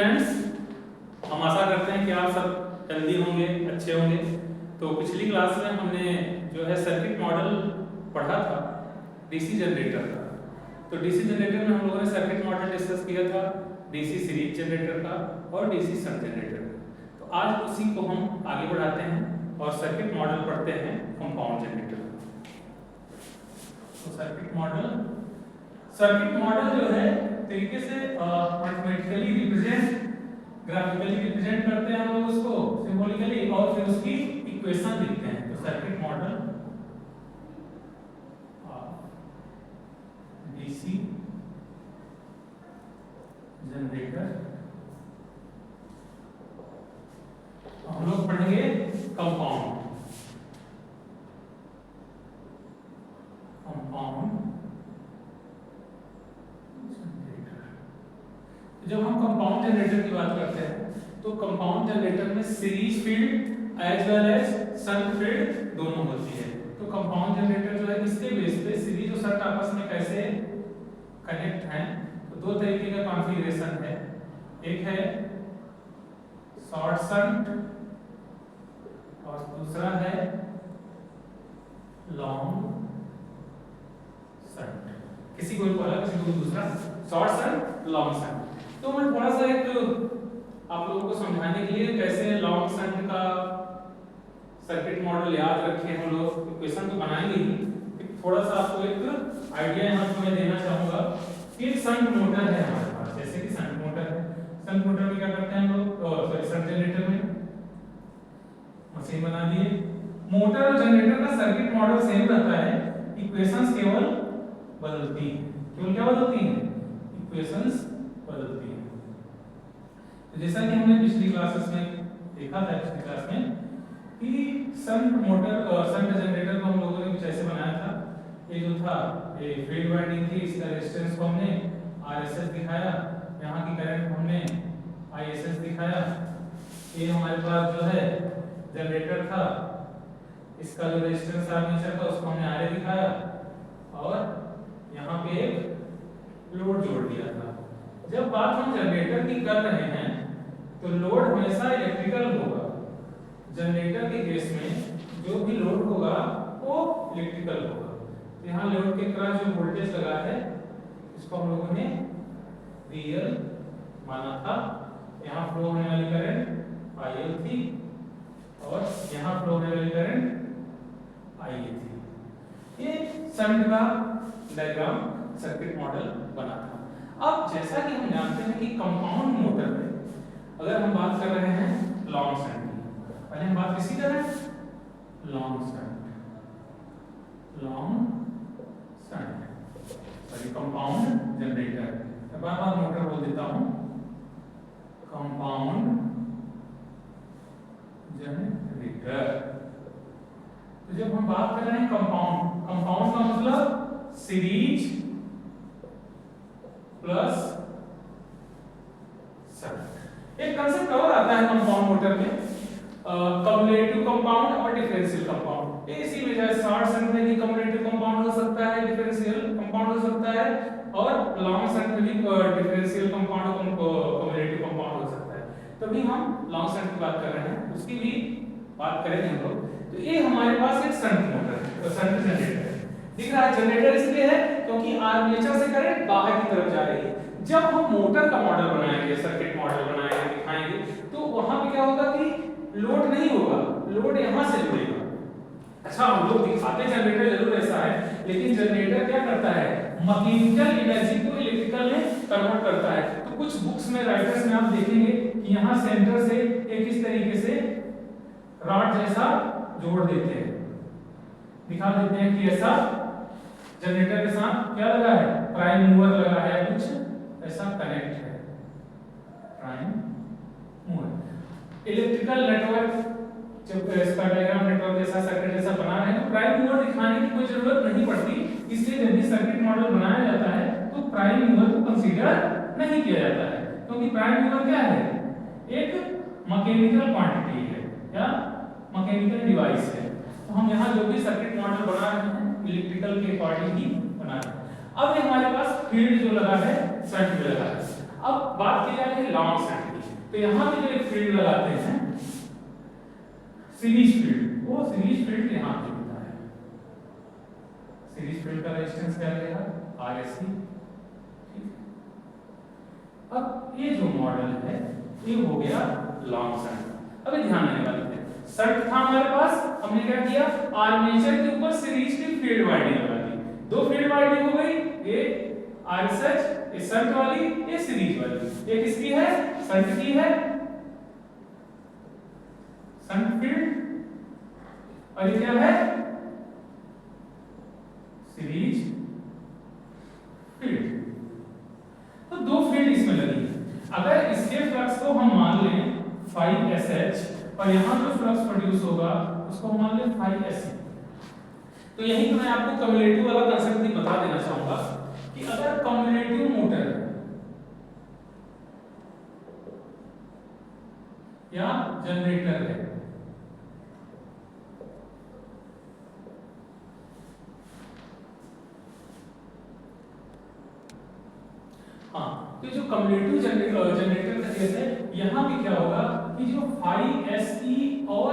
Students, हम आशा करते हैं कि आप सब हेल्दी होंगे, अच्छे होंगे। तो पिछली क्लास में हमने जो है सर्किट मॉडल पढ़ा था डीसी जनरेटर का। तो डीसी जनरेटर में हम लोगों ने सर्किट मॉडल डिस्कस किया था डीसी सीरीज जनरेटर का और डीसी शंट जनरेटर का। तो आज उसी को हम आगे बढ़ाते हैं और सर्किट मॉडल पढ़ते हैं कंपाउंड जनरेटर का। तो सर्किट मॉडल जो है तरीके से मैथमेटिकली रिप्रेजेंट, ग्राफिकली रिप्रेजेंट करते हैं हम लोग उसको सिंबॉलिकली, और फिर उसकी इक्वेशन लिखते हैं। तो सर्किट मॉडल डीसी जनरेटर हम लोग पढ़ेंगे कंपाउंड जब हम कंपाउंड जनरेटर की बात करते हैं तो कंपाउंड जनरेटर में series field as well as shunt field दोनों होती है। तो कंपाउंड जनरेटर जो है इसके बेस पे सीरीज और शंट आपस में कैसे कनेक्ट हैं, तो दो तरीके का कॉन्फ़िगरेशन है। एक है शॉर्ट शंट और दूसरा है लॉन्ग शंट। किसी को बोला, किसी को दूसरा शॉर्ट शंट, लॉन्ग शंट। तो मैं थोड़ा सा एक आप लोगों को समझाने के लिए कैसे लॉन्ग शंट का सर्किट मॉडल याद रखें, हम लोग इक्वेशन तो बनाएंगे ही, थोड़ा सा आपको एक आइडिया यहाँ पे मैं देना चाहूंगा कि एक शंट मोटर है हमारे पास। जैसे कि शंट मोटर है, शंट मोटर में क्या करते हैं हम लोग, सॉरी शंट जनरेटर में मशीन बना दिए। मोटर और जनरेटर का सर्किट मॉडल सेम रहता है, इक्वेशंस केवल बदलती हैं। केवल क्या बदलती हैं? इक्वेशंस बदलती है। तो जैसा कि हमने पिछली क्लासेस में देखा था, पिछली क्लास में कि शंट मोटर और शंट जनरेटर को हम लोगों ने कुछ ऐसे बनाया था। ये जो था ये फील्ड वाइंडिंग थी, इसका रेजिस्टेंस को हमने आरएसएस दिखाया, यहाँ की करंट को हमने आईएसएस दिखाया। ये हमारे पास जो है जनरेटर था, इसका जो रेजिस्टेंस आर्मेचर था उसको हमने आरए दिखाया और यहाँ पे एक लोड जोड़ दिया था। जब बात हम जनरेटर की कर रहे हैं तो लोड हमेशा इलेक्ट्रिकल होगा। जनरेटर के केस में जो भी लोड होगा वो इलेक्ट्रिकल होगा। तो यहाँ लोड के क्रॉस जो वोल्टेज लगा है इसको हम लोगों ने रियल माना था। यहाँ फ्लो होने वाली करंट आईएल थी और यहाँ फ्लो होने वाली करंट आईए थी। ये शंट का डायग्राम सर्किट मॉडल बना था। अब जैसा कि हम जानते हैं कि कंपाउंड मोटर में अगर हम बात कर रहे हैं लॉन्ग शंट की, पहले हम बात किसकी कर रहे हैं? Long shunt, sorry compound generator. बार बार मोटर बोल देता हूं, कंपाउंड जनरेटर। तो जब हम बात कर रहे हैं कंपाउंड, कंपाउंड का मतलब सीरीज प्लस शंट। एक कंसेप्ट और आता है कंपाउंड मोटर में, कम्युलेटिव कंपाउंड और डिफरेंशियल कंपाउंड। इसी वजह से शॉर्ट शंट में भी कम्युलेटिव कंपाउंड हो सकता है, डिफरेंशियल कंपाउंड हो सकता है, और लॉन्ग शंट में भी डिफरेंशियल कंपाउंड और कम्युलेटिव कंपाउंड हो सकता है। तभी हम लॉन्ग शंट की बात कर रहे हैं, उसकी भी बात करेंगे हम लोग। तो ये हमारे पास एक शंट मोटर है, तो शंट जनरेटर दिख रहा है। जनरेटर इसलिए है क्योंकि आर्मेचर से करंट बाहर की तरफ जा रही है। जब हम मोटर का मॉडल बनाएंगे, सर्किट मॉडल बनाएंगे, दिखाएंगे, तो वहां पे क्या होगा कि लोड नहीं होगा, लोड यहां से जुड़ेगा। अच्छा, हम लोग दिखाते जनरेटर जरूर ऐसा है, लेकिन जनरेटर क्या करता है? मैकेनिकल एनर्जी को इलेक्ट्रिकल में कन्वर्ट करता है। तो कुछ बुक्स में, राइटर्स में आप देखेंगे कि यहाँ सेंटर से एक इस तरीके से रॉड जैसा जोड़ देते हैं, दिखा देते हैं कि ऐसा जनरेटर के साथ क्या लगा है? प्राइम मूवर लगा है, कुछ ऐसा कनेक्ट है, प्राइम मूवर। इलेक्ट्रिकल नेटवर्क जब इसका डायग्राम नेटवर्क जैसा सर्किट जैसा बना रहे हैं तो प्राइम मूवर दिखाने की कोई जरूरत नहीं पड़ती। इसलिए जब भी सर्किट मॉडल बनाया जाता है तो प्राइम मूवर को कंसीडर नहीं किया जाता है, क्योंकि प्राइम मूवर क्या है? एक मैकेनिकल क्वांटिटी है या मैकेनिकल डिवाइस है। तो हम यहाँ जो भी सर्किट मॉडल बना रहे हैं इलेक्ट्रिकल के अकॉर्डिंग ही बना रहे हैं। अब ये हमारे पास फील्ड जो लगा है शंट में लगा है। अब बात की जा रही है लॉन्ग शंट की, तो यहाँ पे जो एक फील्ड लगाते हैं सीरीज फील्ड, वो सीरीज फील्ड यहाँ पे होता है। सीरीज फील्ड का रेजिस्टेंस क्या रहेगा RSC। अब ये जो मॉडल है ये हो गया लॉन्ग शंट। अभी ध्यान देने वाली है, शंट था हमारे पास, हमने क्या किया आर्मेचर के ऊपर सीरीज की फील्ड वाइंडिंग लगा दी, दो फील्ड वाइंडिंग हो गई, ये RSH, ये शंट वाली, ये सीरीज वाली। ये किसकी है शंट की है, शंट फील्ड, और ये क्या है सीरीज फील्ड। तो दो फील्ड इसमें लगी है। अगर इसके फ्लक्स को हम मान लें 5SH और यहां जो फ्लक्स प्रोड्यूस होगा उसको हम मान लें 5SC, तो यही तो मैं आपको कम्युलेटिव वाला कंसेप्ट भी बता देना चाहूंगा कि अगर कम्युलेटिव मोटर या जनरेटर है, हाँ, तो जो कम्युलेटिव जनरेटर का केस है, यहाँ भी क्या होगा कि जो 5SE और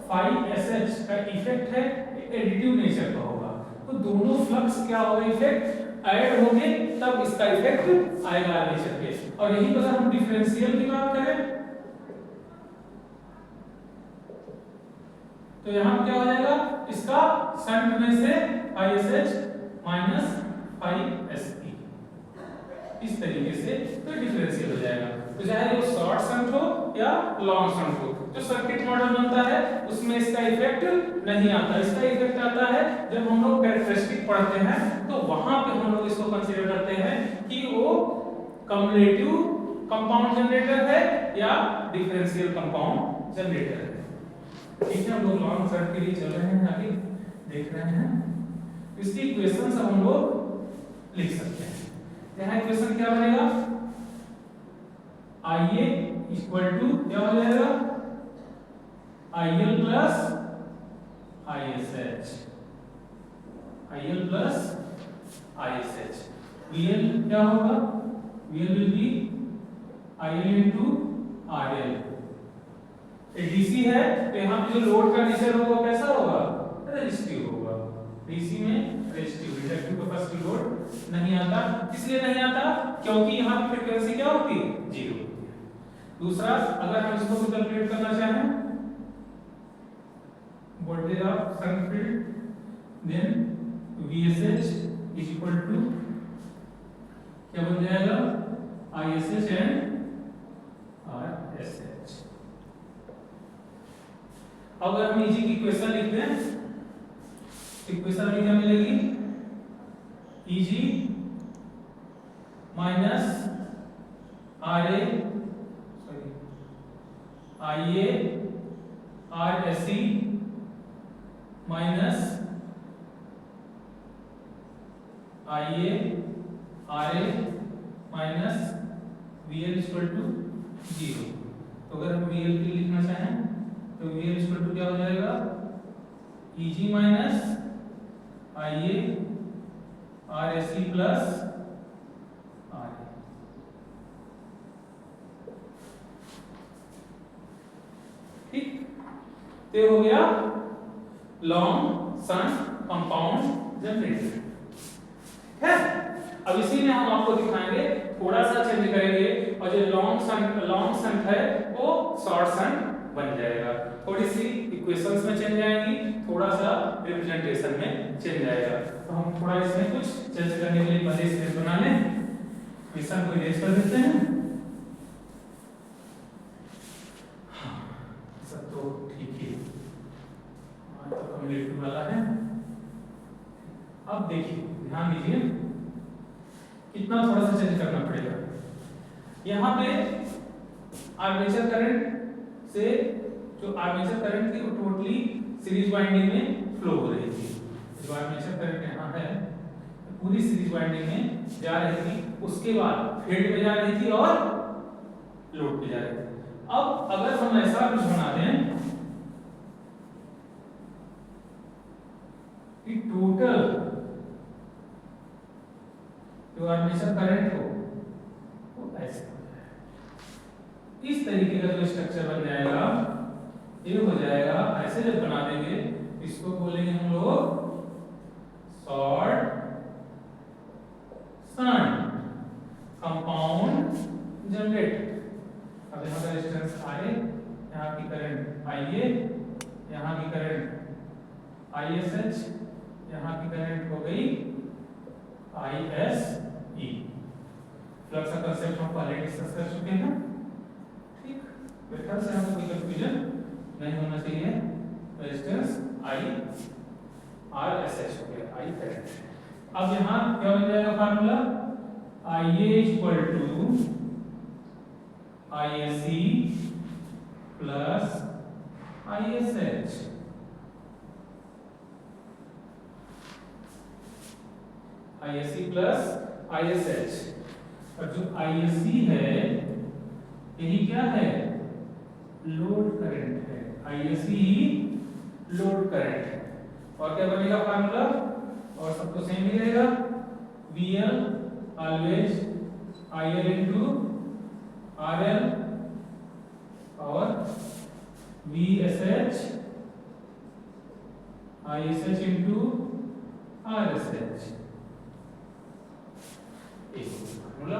5SH का इफेक्ट है एडिटिव नेचर का होगा, तो दोनों फ्लक्स क्या होगा इफेक्ट ऐड होंगे, तब इसका इफेक्ट आएगा नेचर के। और यही अगर हम डिफरेंशियल की बात करें तो यहाँ क्या हो जाएगा, इसका शंट में से 5SH माइनस 5SE इस तरीके से तो डिफरेंशियल हो जाएगा। तो चाहे वो शॉर्ट शंट हो या लॉन्ग शंट हो, जो सर्किट मॉडल बनता है उसमें इसका इफेक्ट नहीं आता। इसका इफेक्ट आता है जब हम लोग कैरेक्टरिस्टिक पढ़ते हैं, तो वहां पे हम लोग इसको कंसीडर करते हैं कि वो कम्युलेटिव कंपाउंड जनरेटर है या डिफरेंशियल कंपाउंड जनरेटर है। ठीक है, हम लोग लॉन्ग शंट के लिए चल रहे हैं, आगे देख रहे हैं। इसकी इक्वेशन हम लोग लिख सकते हैं। यहाँ इक्वेशन क्या बनेगा, IA इक्वल टू क्या हो जाएगा IL plus ISH, IL plus ISH। VL क्या होगा, VL will be IL into RL। DC है तो यहाँ पे जो लोड का नेचर होगा कैसा होगा, रेजिस्टिव होगा। डीसी में रेजिस्टिव, इंडक्टिव के पास लोड नहीं आता, इसलिए नहीं आता क्योंकि यहाँ पे फ्रीक्वेंसी क्या होती है, 0 होती है। दूसरा, अगर हम इसको कैलकुलेट करना चाहें voltage of shunt field, then VSH is equal to क्या बन जाएगा ISH एंड RSH। अब अगर हम इजी की इक्वेशन लिखते हैं, इक्वेशन में क्या मिलेगी, EG minus RA sorry IA RSE minus IA RA minus VL equal to 0। तो अगर हम VL की लिखना चाहें तो VL इक्वल टू क्या हो जाएगा, EG minus IA RSE plus RA। ठीक, तो हो गया लॉन्ग शंट कंपाउंड जनरेटर है। अब इसी में हम आपको दिखाएंगे, थोड़ा सा चेंज करेंगे, और जो लॉन्ग शंट है वो शॉर्ट शंट बन जाएगा। थोड़ी सी इक्वेशंस में चेंज आएंगी, थोड़ा सा रिप्रेजेंटेशन में चेंज आएगा। तो हम थोड़ा इसमें कुछ चेंज करने के लिए पहले स्पेस बना लें, इक्वेशन को इरेज कर देते हैं। हाँ, सब तो ठीक है, तो कम्युलेटिव वाला है। अब देखिए, ध्यान दीजिए कितना थोड़ा सा चेंज करना पड़ेगा। यहाँ पे आर्मेचर करंट से जो आर्मेचर करंट थी वो टोटली सीरीज वाइंडिंग में फ्लो हो रही थी। जो आर्मेचर करंट यहाँ है पूरी सीरीज वाइंडिंग में जा रही थी, उसके बाद फील्ड में जा रही थी और लोड पे जा रही थी। अब अगर हम ऐसा कुछ बना दें कि टोटल जो आर्मेचर करंट हो वो ऐसे इस तरीके का जो स्ट्रक्चर बन जाएगा ये हो जाएगा। ऐसे जब बना देंगे इसको बोलेंगे हम लोग शॉर्ट शंट कंपाउंड जनरेटर। अब यहाँ का रेजिस्टेंस आए, यहाँ की करंट आईए, यहाँ की करंट ISH, यहाँ की करंट हो गई ISE। फ्लक्स का कंसेप्ट हम पहले डिस्कस कर चुके हैं। ठीक, मेरे ख्याल से हमें कोई कंफ्यूजन नहीं होना चाहिए। रेजिस्टेंस IRSH हो गया, I करंट। अब यहाँ क्या बन जाएगा formula, IA equal to ISE plus ISH। ISE plus ISH, और जो ISE है यही क्या है, लोड करंट है। ISE लोड करंट है। और क्या बनेगा फार्मूला, और सब तो सेम ही रहेगा, VL always IL into RL और VSH ISH into RSH। Formula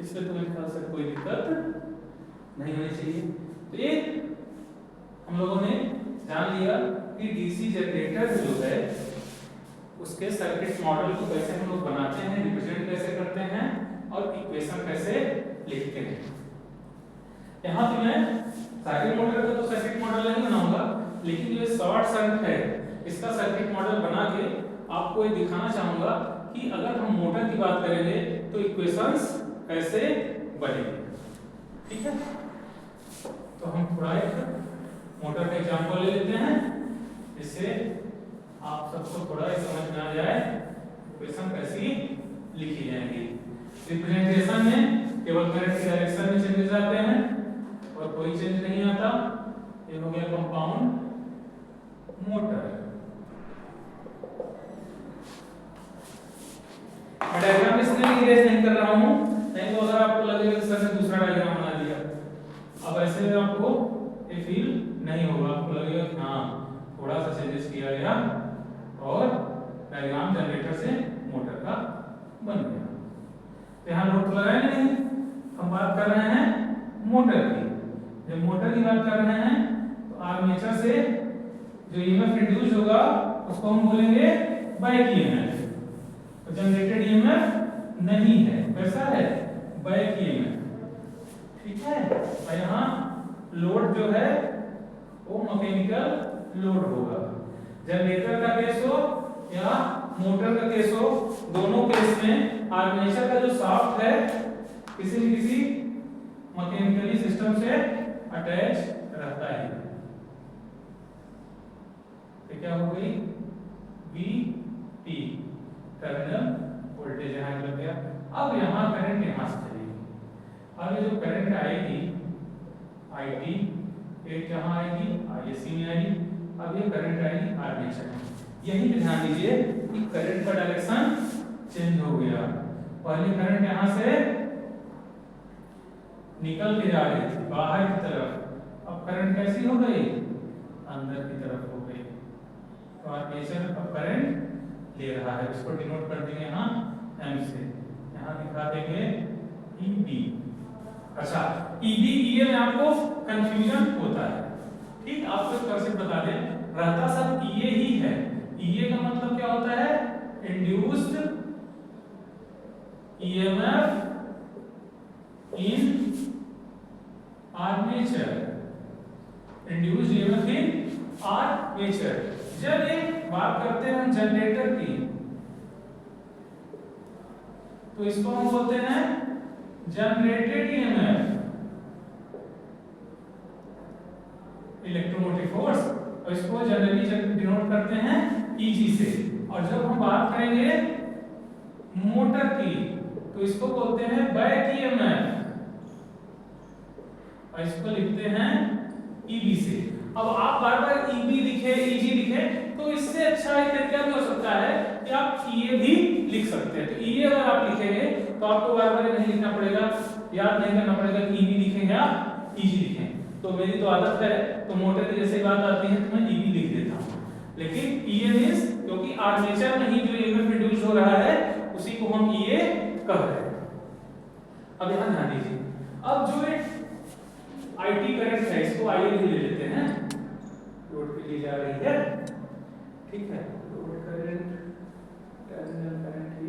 इससे तो मेरे ख्याल से कोई दिक्कत नहीं होनी चाहिए। तो ये हम लोगों ने जान लिया कि डीसी जनरेटर जो है उसके सर्किट मॉडल को कैसे हम लोग बनाते हैं, रिप्रेजेंट कैसे करते हैं और इक्वेशन कैसे लिखते हैं। यहाँ पे मैं सर्किट मोटर का तो सर्किट मॉडल नहीं बनाऊंगा, लेकिन ये शॉर्ट शंट है इसका सर्किट मॉडल बना के आपको ये दिखाना चाहूंगा कि अगर हम मोटर की बात करेंगे तो इक्वेशंस कैसे बनेंगे। ठीक है, तो हम थोड़ा एक मोटर का एग्जांपल ले लेते हैं जिससे आप सबको थोड़ा समझ में आ जाए इक्वेशन कैसी लिखी जाएंगी। रिप्रेजेंटेशन में केवल करंट की डायरेक्शन में चेंजेस आते हैं और कोई चेंज नहीं आता। ये हो गया कंपाउंड मोटर। मैं डायग्राम इसलिए इरेज नहीं कर रहा हूं, नहीं तो अगर आपको लगेगा कि सर ने दूसरा डायग्राम बना दिया, अब ऐसे में आपको ये फील नहीं होगा, आपको लगेगा कि हाँ थोड़ा सा चेंजेस किया गया और डायग्राम जनरेटर से मोटर का बन गया। तो यहाँ लोड लगाए नहीं, हम बात कर रहे हैं मोटर की। जब मोटर की बात कर रहे हैं तो आर्मेचर से जो ईएमएफ इंड्यूस होगा उसको हम बोलेंगे बैक ईएमएफ। तो जनरेटेड ईएमएफ नहीं है, कैसा है, बैक ईएमएफ। ठीक है, और यहाँ लोड जो है वो मैकेनिकल लोड होगा। जनरेटर का केस हो या मोटर का केस हो, दोनों केस में आर्मेचर का जो शाफ्ट है किसी न किसी मैकेनिकली सिस्टम से अटैच रहता है। तो क्या हो गई, VT टर्मिनल वोल्टेज यहाँ लग गया। अब यहाँ करंट यहाँ से चलेगी, अब ये जो करंट आएगी IT एक जहाँ आएगी ISC में आएगी, अब ये करंट आएगी आर्मेचर में। यही पे ध्यान दीजिए कि करंट का डायरेक्शन चेंज हो गया। पहले करंट यहाँ से निकल के जा रही थी बाहर की तरफ, अब करंट कैसी हो गई, अंदर की तरफ हो गई। तो आर्मेचर अब करंट ले रहा है, इसको डिनोट कर देंगे यहाँ M से, यहाँ दिखा देंगे EB। अच्छा, EB EA में आपको कंफ्यूजन होता है। ठीक, आपको कंसेप्ट बता दें, रहता सब EA ही है। EA का मतलब क्या होता है, इंड्यूस्ड EMF इन आर्मेचर। इंड्यूस्ड EMF इन आर्मेचर। जब ये बात करते हैं जनरेटर की तो इसको हम बोलते हैं जनरेटेड EMF, इलेक्ट्रोमोटिव फोर्स, और इसको जनरली डिनोट करते हैं EG से। और जब हम बात करेंगे मोटर की तो इसको बोलते हैं बैक EMF, और इसको लिखते हैं EB से। अब आप बार बार EB लिखे EG लिखे तो इससे अच्छा एक तरीका भी हो सकता है कि आप EA भी लिख सकते हैं। तो EA अगर आप लिखेंगे तो आपको बार बार नहीं लिखना पड़ेगा, याद नहीं करना पड़ेगा कि ईवी लिखें या ईजी लिखें। तो मेरी तो आदत है, तो मोटर की जैसे बात आती है तो मैं ईवी लिख देता हूं, लेकिन ईएन इज क्योंकि आर्मेचर में ही जो ईएमएफ इंड्यूस हो रहा है उसी को हम ईए कह रहे हैं। अब यहां ध्यान दीजिए, अब जो एक आईटी करंट है इसको आईए ले लेते हैं, लोड के लिए जा रही है, ठीक है, लोड करंट टर्मिनल करंट ही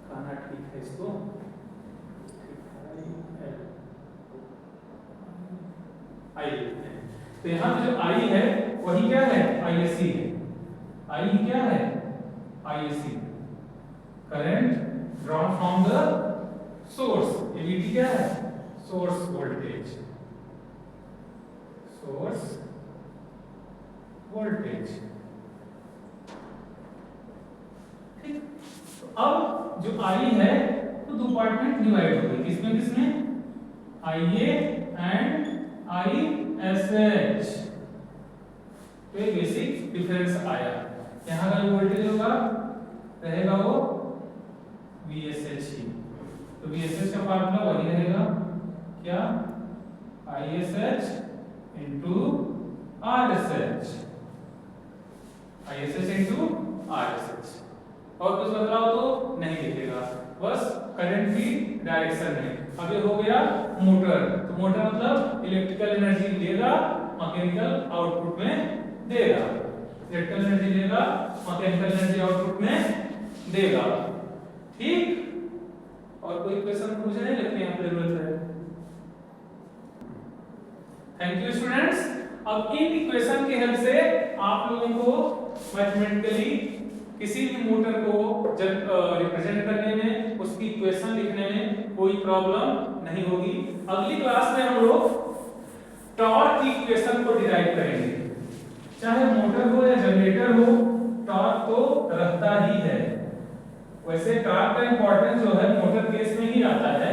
कहना ठीक है इसको, आई लेते हैं। तो यहाँ पे जो आई है वही क्या है, आईएससी है। आई क्या है, ISC, current drawn from the source. ABT क्या है, सोर्स वोल्टेज, सोर्स वोल्टेज, ठीक। तो अब जो आई है तो दो पार्ट में डिवाइड हो गई, किसमें किसमें, आईए एंड ISH। तो ये बेसिक डिफरेंस आया। यहाँ का जो वोल्टेज होगा रहेगा वो VSH ही, तो VSH का फार्मूला वही रहेगा क्या, ISH into RSH, ISH into RSH। और कुछ बदलाव तो नहीं दिखेगा, बस करंट की डायरेक्शन में। अब ये हो गया मोटर, तो मोटर मतलब इलेक्ट्रिकल एनर्जी लेगा, मैकेनिकल आउटपुट में देगा, इलेक्ट्रिकल एनर्जी लेगा, मैकेनिकल एनर्जी आउटपुट में देगा, ठीक। और कोई क्वेश्चन पूछे नहीं लगते यहाँ पे जरूरत है। Thank you students. अब इन इक्वेशन की हेल्प से आप लोगों को मैथमेटिकली किसी भी मोटर को जब रिप्रेजेंट करने में, उसकी इक्वेशन लिखने में कोई प्रॉब्लम नहीं होगी। अगली क्लास में हम लोग टॉर्क की इक्वेशन को डिराइव करेंगे। चाहे मोटर हो या जनरेटर हो, टॉर्क तो रहता ही है। वैसे टॉर्क का इंपॉर्टेंस जो है मोटर केस में ही आता है,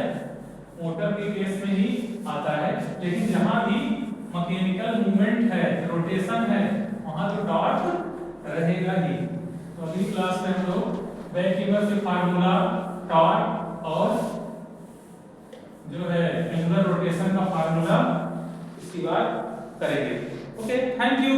मोटर के केस में ही आता है, लेकिन जहां भी मैकेनिकल मूवमेंट है, रोटेशन है, वहां तो टॉर्क रहेगा ही। तो अगली क्लास में हम लोग बैक ईएमएफ के फार्मूला, टॉर्क और जो है एंगुलर रोटेशन का फार्मूला इसकी बात करेंगे। Okay, thank you.